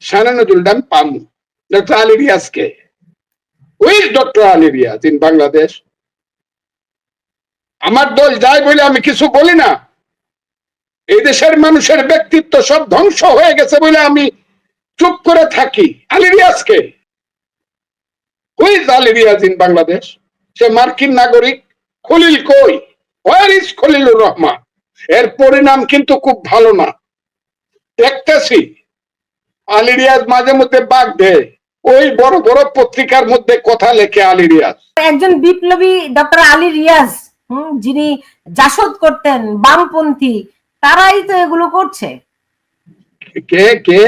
শানানুজুল ডান পামু ডক্টর আলী রিয়াজকে। Will doctor Ali Riaz in Bangladesh? আমার দল যায় বলে আমি কিছু বলি না। এই দেশের মানুষের ব্যক্তিত্ব সব ধ্বংস হয়ে গেছে বলে আমি চুপ করে থাকি। আলী রিয়াজকে? Who's Ali Riaz in Bangladesh? সে মার্কিন নাগরিক। খলিল কই? Where is Khalilur Rahman? এর পরিণাম কিন্তু খুব ভালো না। দেখতেছি আলী রিয়াজ মাঝে মধ্যে বাগ দেয়, ওই বড় বড় পত্রিকার মধ্যে কথা লেখে আলী রিয়াজ। একজন বিপ্লবী ডক্টর আলী রিয়াজ, যিনি জাসদ করতেন, বামপন্থী, তারাই তো এগুলো করছে। কে কে?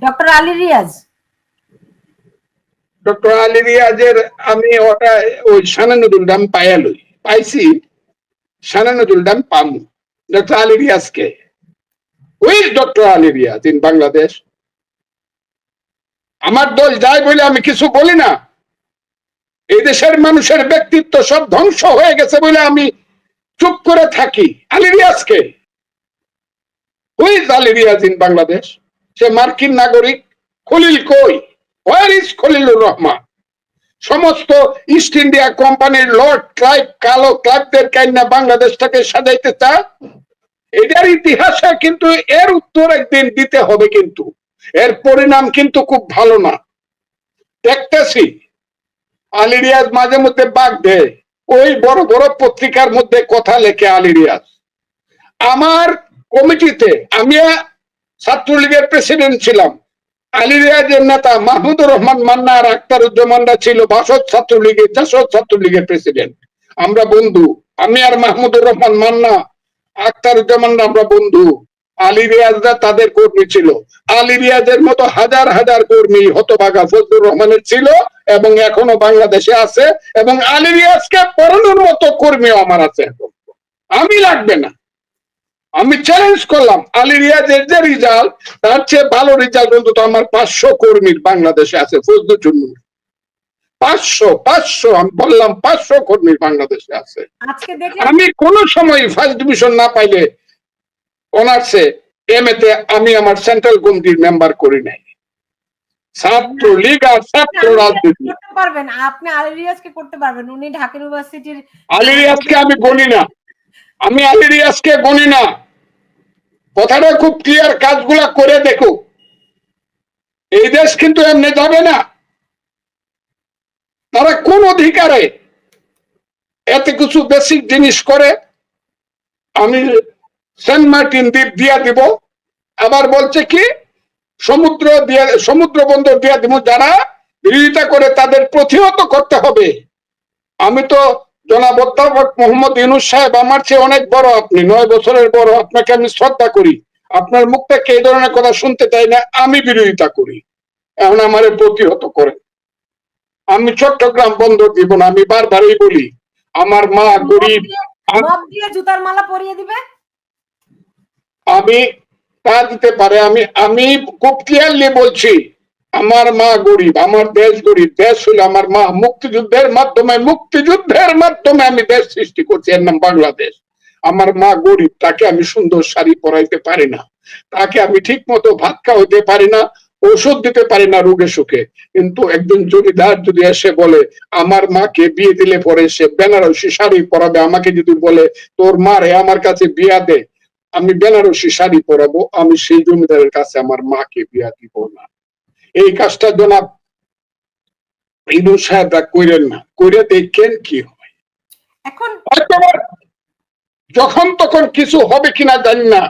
ডক্টর আলী রিয়াজ। ডক্টর আলী রিয়াজের আমি ওটা ওই শানানুজুল ডান পাইয়ালই পাইছি। শানানুজুল ডান পামু ডক্টর আলী রিয়াজকে। Will doctor Ali Riaz in Bangladesh? আমার দল যায় বলে আমি কিছু বলি না। এই দেশের মানুষের ব্যক্তিত্ব সব ধ্বংস হয়ে গেছে বলে আমি চুপ করে থাকি। আলী রিয়াজকে? Who's Ali Riaz in Bangladesh? সে মার্কিন নাগরিক। খলিল কই? Where is Khalilur Rahman? সমস্ত ইস্ট ইন্ডিয়া কোম্পানির লর্ড ক্লাইভ, কালো ক্লাইভদের কাইন্না বাংলাদেশটাকে সাজাইতে চায়। এটার ইতিহাসে কিন্তু এর উত্তর একদিন দিতে হবে, কিন্তু এর পরিণাম কিন্তু খুব ভালো না। দেখতেছি আলী রিয়াজ মাঝে মধ্যে বাগ দেয়, ওই বড় বড় পত্রিকার মধ্যে কথা লেখে আলী রিয়াজ। আমার কমিটিতে আমি ছাত্রলীগের প্রেসিডেন্ট ছিলাম। আলী রিয়াজের নেতা মাহমুদুর রহমান মান্না আর আখতারুজ্জামানরা ছিল বাসদ ছাত্রলীগের, জাসদ ছাত্রলীগের প্রেসিডেন্ট। আমরা বন্ধু। আমি আর মাহমুদুর রহমান মান্না, আখতারুজ্জামানরা আমরা বন্ধু। আলী রিয়াজরা তাদের কর্মী ছিল। আলী রিয়াজের মতো হাজার হাজার কর্মী হতভাগা ফজলুর রহমানের ছিল এবং এখনো বাংলাদেশে আছে, এবং আলী রিয়াজকে পড়ানোর মতো কর্মীও আমার আছে। আমি লাগবে না। আমি চ্যালেঞ্জ করলাম, আলী রিয়াজের যে রেজাল্ট, তার চেয়ে ভালো রেজাল্ট অন্তত আমার 500 কর্মীর বাংলাদেশে আছে। ফজলুর জন্য 500 আমি বললাম 500 কর্মীর বাংলাদেশে আছে। আমি কোন সময় ফার্স্ট ডিভিশন না পাইলে অনার্সে এমএতে আমি আমার সেন্ট্রাল কমিটির মেম্বার করি নাই। ছাত্রলীগ আর ছাত্র রাজনীতি করতে পারবেন আপনি। আলী রিয়াজকে করতে পারবেন, উনি ঢাকা ইউনিভার্সিটির। আলী রিয়াজকে আমি গণি না। আমি আলী রিয়াজকে গণি না। কথাটা খুব ক্লিয়ার, কাজগুলা করে দেখো। এই দেশ কিন্তু এমনি যাবে না। তারা কোন অধিকারে এত কিছু বেসিক জিনিস করে? আমি সেন্ট মার্টিন দ্বীপ দিয়া দিব, আবার বলছে কি সমুদ্র বন্দর দিয়া দিব। যারা বিরোধিতা করে তাদের প্রতিহত করতে হবে। আমি তো জনাব অধ্যাপক মোহাম্মদ ইউনূস সাহেব, আমার চেয়ে অনেক বড়, আপনি 9 বছরের বড়, আপনাকে আমি শ্রদ্ধা করি। আপনার মুখ থেকে এই ধরনের কথা শুনতে চাই না। আমি বিরোধিতা করি, এখন আমারে প্রতিহত করেন। আমি চট্টগ্রাম বন্দর দিব না। আমি বারবারই বলি, আমার মা গরিব। জুতার মালা পরিয়ে দিবে, আমি তা দিতে পারে। আমি খুব ক্লিয়ারলি বলছি, আমার মা গরিব, আমার দেশ গরিব। দেশ হলো আমার মা। মুক্তিযুদ্ধের মাধ্যমে আমি দেশ সৃষ্টি করছি, এর নাম বাংলাদেশ। আমার মা গরিব, তাকে আমি সুন্দর শাড়ি পরাইতে পারি না, তাকে আমি ঠিক মতো ভাত খাওয়াইতে পারি না, ঔষধ দিতে পারি না রোগে সুখে। কিন্তু একজন জমিদার যদি এসে বলে আমার মাকে বিয়ে দিলে পরে সে বেনারসি শাড়ি পরাবে, আমাকে যদি বলে তোর মারে আমার কাছে বিয়া দে, আমি বেনারসি শাড়ি পরাবো, আমি সেই জমিদারের কাছে আমার মাকে বিয়া দিব না। এই কাজটা জনাব ইউনূস সাহেবরা কইরেন না, কইরে দেখেন কি হয়। এখন যখন তখন কিছু হবে কিনা জানি না।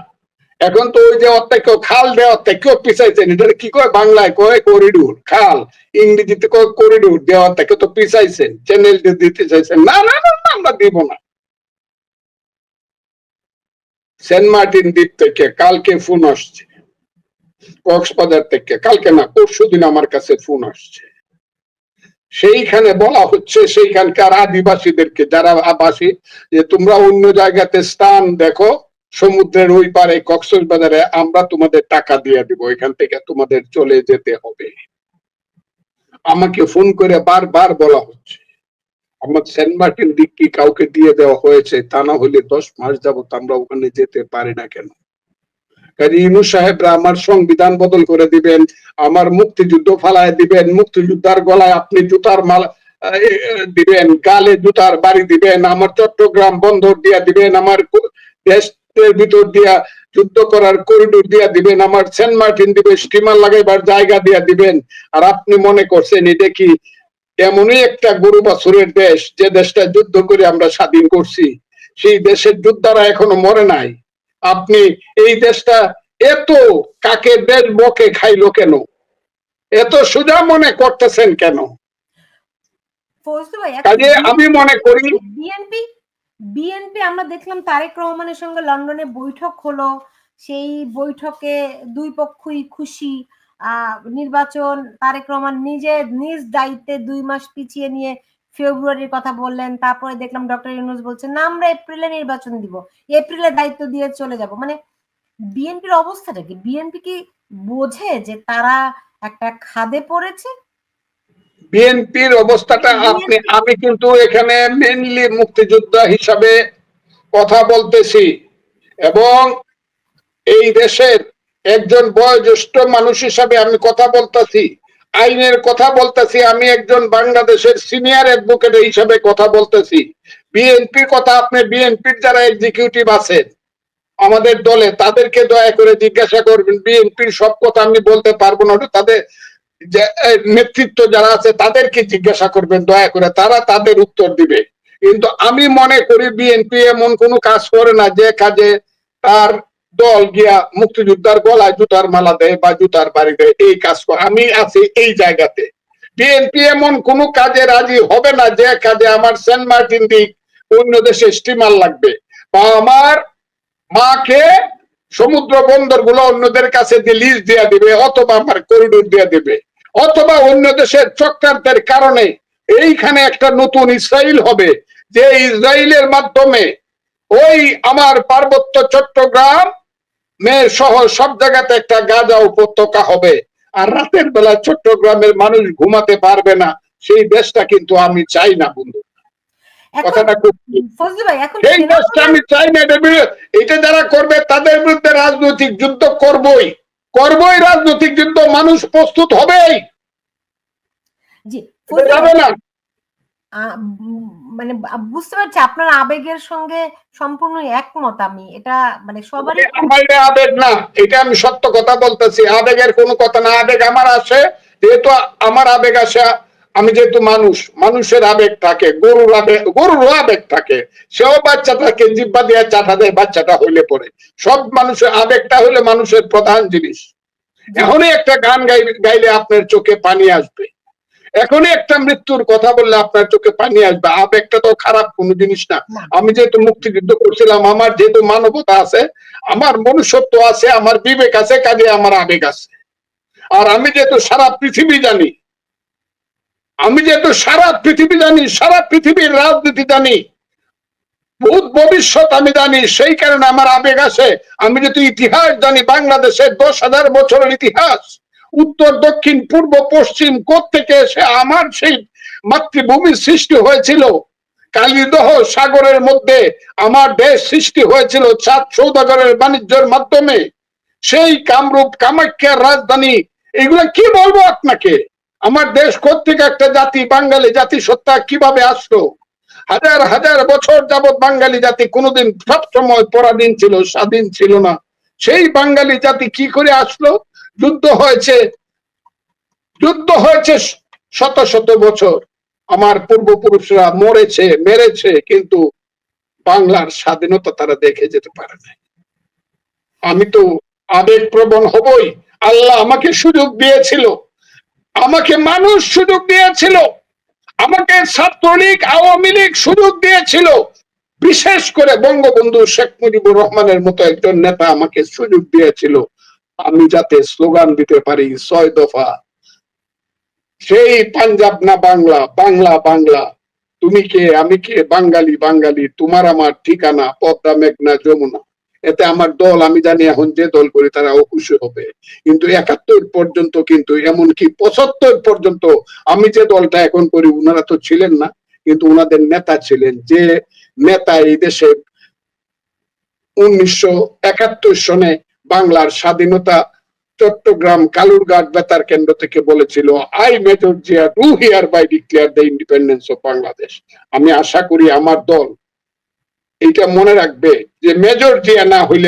এখন তো ওই যে অর্থেকেও খাল দেওয়ার থেকেও পিছাইছেন। এটা কি কয় বাংলায়? কয় করিডোর। খাল ইংরেজিতে কয় করিডোর। দেওয়ার থেকে তো পিছাইছেন, চ্যানেল দিতে চাইছেন। না না না, আমরা দিব না। সেন্ট মার্টিন দ্বীপ থেকে কালকে ফোন আসছে, কক্সবাজার থেকে, কালকে না পরশুদিন আমার কাছে ফোন আসছে। সেইখানে বলা হচ্ছে সেইখানকার আদিবাসীদেরকে, যারা আবাসী, যে তোমরা অন্য জায়গাতে স্থান দেখো, সমুদ্রের ওই পারে কক্সবাজারে, আমরা তোমাদের টাকা দিয়ে দিব, এখান থেকে তোমাদের চলে যেতে হবে। আমাকে ফোন করে বারবার বলা হচ্ছে। আমার সেন্ট মার্টিন দ্বীপ কি কাউকে দিয়ে দেওয়া হয়েছে? তা না হলে 10 মাস যাবত আমরা ওখানে যেতে পারি না কেন? কাজী ইউনূস সাহেবরা আমার সংবিধান বদল করে দিবেন, আমার মুক্তিযুদ্ধ ফালায় দিবেন, মুক্তিযোদ্ধার গলায় আপনি জুতার মালা দিবেন, গালে জুতার বাড়ি দিবেন, আমার চট্টগ্রাম বন্দর দিয়া দিবেন, আমার দেশের ভিতর দিয়া যুদ্ধ করার করিডোর দিয়া দিবেন, আমার সেন্ট মার্টিন দিবে স্টিমার লাগাইবার জায়গা দিয়া দিবেন। আর আপনি মনে করছেন এটা কি এমনই একটা গরু বাছুরের দেশ যে দেশটা যুদ্ধ করে আমরা স্বাধীন করছি, সেই দেশের যোদ্ধারা এখনো মরে নাই? আপনি এই দেশটা এত কাকে দেশ বকে খাইলো কেন, এত সোজা মনে করতেছেন কেন? কাজে আমি মনে করি বিএনপি বিএনপি আমরা দেখলাম তারেক রহমানের সঙ্গে লন্ডনে বৈঠক হলো, সেই বৈঠকে দুই পক্ষই খুশি। নির্বাচন তারেক রহমান নিজে নিজ দায়িত্বে 2 মাস পিছিয়ে নিয়ে ফেব্রুয়ারির কথা বললেন। তারপরে দেখলাম ডক্টর ইউনূস বলছেন না আমরা এপ্রিলে নির্বাচন দিব, এপ্রিলে দায়িত্ব দিয়ে চলে যাব। মানে বিএনপির অবস্থাটা কি? বিএনপি কি বোঝে যে তারা একটা খাদে পড়েছে? বিএনপির অবস্থাটা আমি কিন্তু এখানে মেইনলি মুক্তিযোদ্ধা হিসাবে কথা বলতেছি এবং এই দেশের একজন বয়োজ্যেষ্ঠ মানুষ হিসাবে আমি কথা বলতেছি, আইনের কথা বলতেছি, আমি একজন বাংলাদেশের সিনিয়র অ্যাডভোকেট হিসাবে কথা বলতেছি। বিএনপির কথা আপনি বিএনপির যারা এক্সিকিউটিভ আছেন আমাদের দলে তাদেরকে দয়া করে জিজ্ঞাসা করবেন। বিএনপির সব কথা আমি বলতে পারবো না, তাদের নেতৃত্ব যারা আছে তাদেরকে জিজ্ঞাসা করবেন দয়া করে, তারা তাদের উত্তর দিবে। কিন্তু আমি মনে করি বিএনপি এমন কোনো কাজ করে না যে কাজে তার দল গিয়া মুক্তিযোদ্ধার গলায় জুতার মালা দেয় বা জুতার বাড়ি দেয়, এই কাজ করে। আমি আছি এই জায়গাতে, বিএনপি এমন কোনো কাজে রাজি হবে না যে কাজে আমার সেন্ট মার্টিন দিক অন্য দেশে স্টিমার লাগবে, বা আমার মাকে সমুদ্র বন্দর গুলো অন্যদের কাছে লিজ দিয়ে দিবে, অথবা আমার করিডোর দিয়ে দিবে, অথবা অন্য দেশের চক্রান্তের কারণে এইখানে একটা নতুন ইসরায়েল হবে, যে ইসরায়েলের মাধ্যমে ওই আমার পার্বত্য চট্টগ্রাম সহ সব জায়গাতে একটা গাজা উপত্যকা হবে, আর রাতের বেলা চট্টগ্রামের মানুষ ঘুমাতে পারবে না। সেই দেশটা কিন্তু আমি চাই না বন্ধু, কথাটা খুব সেই দেশটা আমি চাই না। এটা যারা করবে তাদের বিরুদ্ধে রাজনৈতিক যুদ্ধ করবই, রাজনৈতিক যুদ্ধ, মানুষ প্রস্তুত হবেই, যাবে না। মানে বুঝতে পারছি আপনার আবেগের সঙ্গে সম্পূর্ণ একমত আমি, এটা মানে সবারই। আমার আবেগ না, এটা আমি সত্য কথা বলতেছি, আবেগের কোনো কথা না। আবেগ আমার আসে, যেহেতু আমার আবেগ আসে, আমি যেহেতু মানুষের আবেগ থাকে, গরুরও আবেগ থাকে, সেও বাচ্চাটাকে জিব্বা দিয়ে চাটা দেয় বাচ্চাটা হইলে পরে। সব মানুষের আবেগটা হইলে মানুষের প্রধান জিনিস। এখনই একটা গান গাইলে আপনার চোখে পানি আসবে, এখনই একটা মৃত্যুর কথা বললে আপনার চোখে পানি আসবে। আবেগটা তো খারাপ কোনো জিনিস না। আমি যেহেতু মুক্তিযুদ্ধ করছিলাম, আমার যেহেতু মানবতা আছে, আমার মনুষ্যত্ব আছে, আমার বিবেক আছে, কাজে আমার আবেগ আছে। আর আমি যেহেতু সারা পৃথিবী জানি, সারা পৃথিবীর রাজনীতি জানি, ভূত ভবিষ্যৎ আমি জানি, সেই কারণে আমার আবেগ আছে। আমি যেহেতু ইতিহাস জানি, বাংলাদেশের 10,000 বছরের ইতিহাস, উত্তর দক্ষিণ পূর্ব পশ্চিম কোত্থেকে এসে আমার সেই মাতৃভূমির সৃষ্টি হয়েছিল, কালিদহ সাগরের মধ্যে আমার দেশ সৃষ্টি হয়েছিল 7 সৌদাগরের বাণিজ্যের মাধ্যমে, সেই কামরূপ কামাখ্যার রাজধানী। এগুলো কি বলবো আপনাকে? আমার দেশ কোত্থেকে একটা জাতি, বাঙালি জাতি সত্তা কিভাবে আসলো? হাজার হাজার বছর যাবৎ বাঙালি জাতি কোনোদিন সবসময় পরাধীন ছিল, স্বাধীন ছিল না। সেই বাঙালি জাতি কি করে আসলো? যুদ্ধ হয়েছে শত শত বছর, আমার পূর্বপুরুষরা মরেছে, মেরেছে, কিন্তু বাংলার স্বাধীনতা তারা দেখে যেতে পারে না। আমি তো আবেগ প্রবণ হবই। আল্লাহ আমাকে সুযোগ দিয়েছিল, আমাকে মানুষ সুযোগ দিয়েছিল, আমাকে ছাত্রলীগ আওয়ামী লীগ সুযোগ দিয়েছিল, বিশেষ করে বঙ্গবন্ধু শেখ মুজিবুর রহমানের মতো একজন নেতা আমাকে সুযোগ দিয়েছিল আমি যাতে স্লোগান দিতে পারি 6 দফা, সেই পাঞ্জাব না বাংলা, বাংলা বাংলা, তুমি কে আমি কে, বাঙালি বাঙালি, তোমার আমার ঠিকানা পদ্মা মেঘনা যমুনা। এতে আমার দল, আমি জানি এখন যে দল করি তারা খুশি হবে, কিন্তু 71 পর্যন্ত, কিন্তু এমনকি 75 পর্যন্ত আমি যে দলটা এখন করি, উনারা তো ছিলেন না, কিন্তু উনাদের নেতা ছিলেন, যে নেতা এই দেশে 1971 সনে বাংলার স্বাধীনতা চট্টগ্রাম কালুরঘাট বেতার কেন্দ্র থেকে বলেছিল, I major Zia do hereby declare the independence of Bangladesh. আমি আশা করি আমার দল এইটা মনে রাখবে যে মেজর জিয়া না হইলে